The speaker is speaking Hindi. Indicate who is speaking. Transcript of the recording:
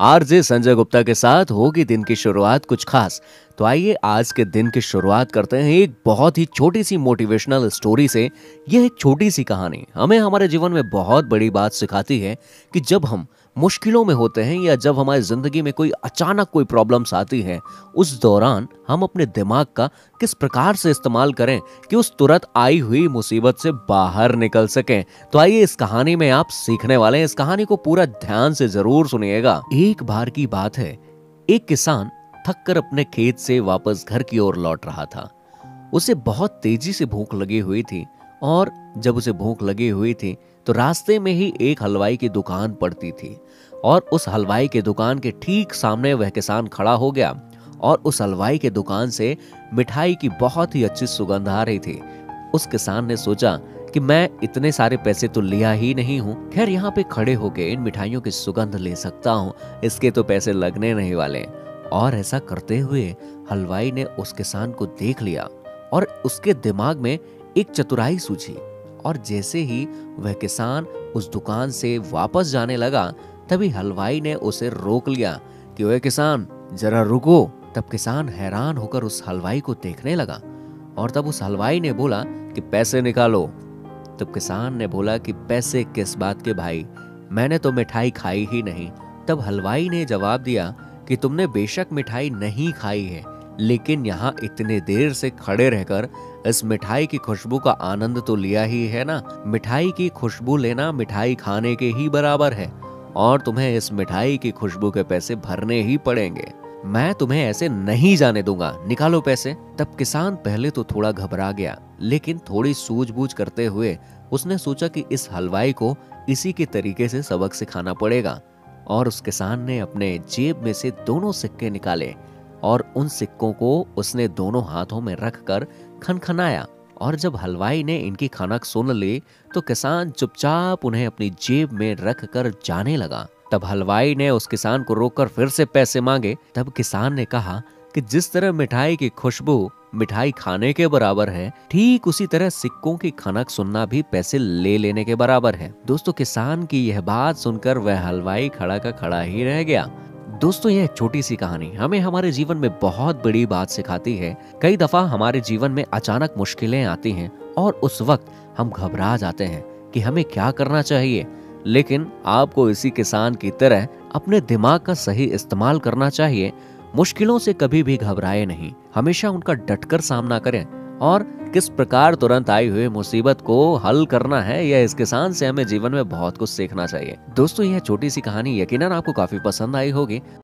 Speaker 1: आरजे संजय गुप्ता के साथ होगी दिन की शुरुआत कुछ खास। तो आइए आज के दिन की शुरुआत करते हैं एक बहुत ही छोटी सी मोटिवेशनल स्टोरी से। यह एक छोटी सी कहानी हमें हमारे जीवन में बहुत बड़ी बात सिखाती है कि जब हम मुश्किलों में होते हैं या जब हमारी जिंदगी में कोई अचानक कोई प्रॉब्लम्स आती है, उस दौरान हम अपने दिमाग का किस प्रकार से इस्तेमाल करें कि उस तुरंत आई हुई मुसीबत से बाहर निकल सकें। तो आइए इस कहानी में आप सीखने वाले हैं। इस कहानी को पूरा ध्यान से जरूर सुनिएगा। एक बार की बात है, एक किसान थक कर अपने खेत से वापस घर की ओर लौट रहा था। उसे बहुत तेजी से भूख लगी हुई थी और जब उसे भूख लगी हुई थी तो रास्ते में ही एक हलवाई की दुकान पड़ती थी और उस हलवाई के दुकान के ठीक सामने वह किसान खड़ा हो गया और उस हलवाई के दुकान से मिठाई की बहुत ही अच्छी सुगंध आ रही थी। उस किसान ने सोचा कि मैं इतने सारे पैसे तो लिया ही नहीं हूँ, खैर यहाँ पे खड़े होके इन मिठाइयों की सुगंध ले सकता हूँ, इसके तो पैसे लगने नहीं वाले। और ऐसा करते हुए हलवाई ने उस किसान को देख लिया और उसके दिमाग में एक चतुराई सूझी और जैसे ही वह किसान उस दुकान से वापस जाने लगा तभी हलवाई ने उसे रोक लिया कि वह किसान जरा रुको। तब किसान हैरान होकर उस हलवाई को देखने लगा और तब उस हलवाई ने बोला कि पैसे निकालो। तब किसान ने बोला कि पैसे किस बात के भाई, मैंने तो मिठाई खाई ही नहीं। तब हलवाई ने जवाब दिया कि तुमने बेशक मिठाई नहीं खाई है, लेकिन यहाँ इतने देर से खड़े रहकर इस मिठाई की खुशबू का आनंद तो लिया ही है ना। मिठाई की खुशबू लेना मिठाई खाने के ही बराबर है और तुम्हें इस मिठाई की खुशबू के पैसे भरने ही पड़ेंगे। मैं तुम्हें ऐसे नहीं जाने दूंगा, निकालो पैसे। तब किसान पहले तो थोड़ा घबरा गया, लेकिन थोड़ी सूझबूझ करते हुए उसने सोचा कि इस हलवाई को इसी के तरीके से सबक सिखाना पड़ेगा। और उस किसान ने अपने जेब में से दोनों सिक्के निकाले और उन सिक्कों को उसने दोनों हाथों में रखकर खनखनाया। और जब हलवाई ने इनकी खनक सुन ली तो किसान चुपचाप उन्हें अपनी जेब में रख कर जाने लगा। तब हलवाई ने उस किसान को रोककर फिर से पैसे मांगे। तब किसान ने कहा कि जिस तरह मिठाई की खुशबू मिठाई खाने के बराबर है, ठीक उसी तरह सिक्कों की खनक सुनना भी पैसे ले लेने के बराबर है। दोस्तों, किसान की यह बात सुनकर वह हलवाई खड़ा का खड़ा ही रह गया। दोस्तों, यह छोटी सी कहानी हमें हमारे जीवन में बहुत बड़ी बात सिखाती है। कई दफा हमारे जीवन में अचानक मुश्किलें आती हैं और उस वक्त हम घबरा जाते हैं कि हमें क्या करना चाहिए, लेकिन आपको इसी किसान की तरह अपने दिमाग का सही इस्तेमाल करना चाहिए। मुश्किलों से कभी भी घबराए नहीं, हमेशा उनका डटकर सामना करें और किस प्रकार तुरंत आई हुई मुसीबत को हल करना है, यह इस किसान से हमें जीवन में बहुत कुछ सीखना चाहिए। दोस्तों, यह छोटी सी कहानी यकीनन आपको काफी पसंद आई होगी।